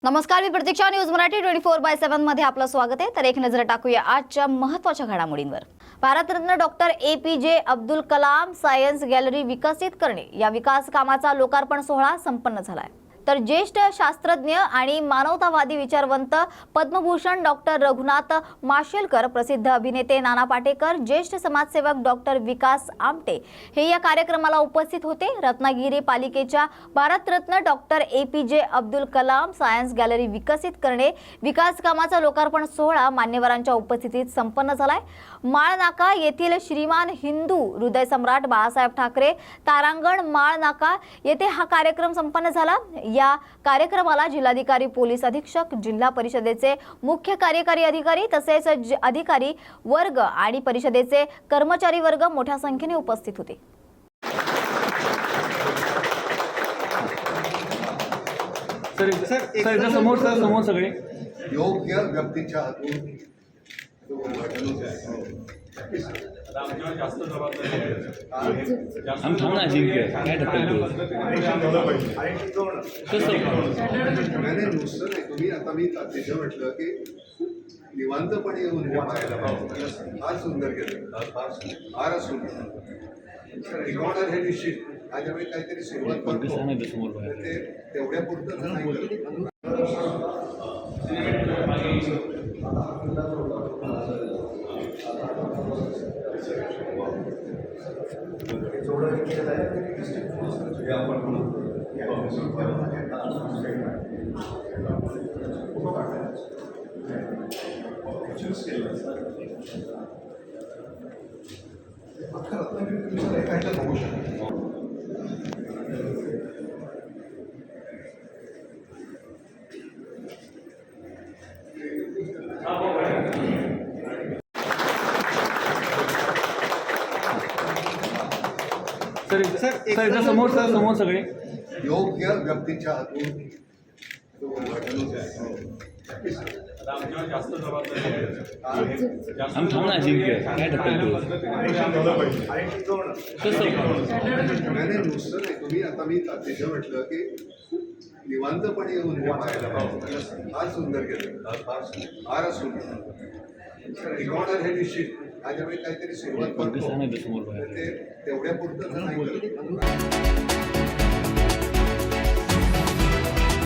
नमस्कार, मी प्रतीक्षा. न्यूज मराठी 24/7 मध्ये आपलं स्वागत आहे. तर एक नजर टाकूया आजच्या महत्त्वाच्या घडामोडींवर. Bharat Ratna doctor APJ Abdul Kalam science gallery विकसित करणे या विकास कामाचा लोकार्पण सोहळा संपन्न झाला आहे. तर ज्येष्ठ शास्त्रज्ञ आणि मानवतावादी विचारवंत पद्मभूषण डॉक्टर रघुनाथ माशेलकर, प्रसिद्ध अभिनेते नाना पाटेकर, ज्येष्ठ समाजसेवक डॉक्टर विकास आमटे हे या कार्यक्रमाला उपस्थित होते. रत्नागिरी पालिकेच्या Bharat Ratna doctor APJ Abdul Kalam science gallery विकसित करणे विकास कामाचा लोकार्पण सोहळा मान्यवरांच्या उपस्थितीत संपन्न झालाय. माळनाका येथील श्रीमान हिंदू हृदय सम्राट बाळासाहेब ठाकरे तारांगण माळनाका येथे हा कार्यक्रम संपन्न झाला. या कार्यक्रमाला जिल्हाधिकारी, पोलीस अधीक्षक, जिल्हा परिषदेचे मुख्य कार्यकारी अधिकारी तसेच अधिकारी वर्ग आणि परिषदेचे कर्मचारी वर्ग मोठ्या संख्येने उपस्थित होते. सर समोर सगळे योग्य व्यक्तीच्या हातून थांबना अजिंक्य काय नुसतं नाही. तुम्ही आता मी तिथे म्हटलं की निवांतपणे येऊन हे पाहायला फार सुंदर केलं, फारच सुंदर रिकॉर्डर हे निश्चित माझ्यावेळी काहीतरी सुरुवात करतो ते तेवढ्या पुरतं नाही. सर समोर सगळे योग्य व्यक्तीच्या हातून थांबना अजिंक्य काय नुसतं नाही. तुम्ही आता मी तिथे म्हटलं की निवांतपणे येऊन हे पाहायला फार सुंदर केलं, फारच सुंदर रिकॉर्डर हे निश्चित माझ्यावेळी काहीतरी सुरुवात करतो ते तेवढ्या पुरतं नाही.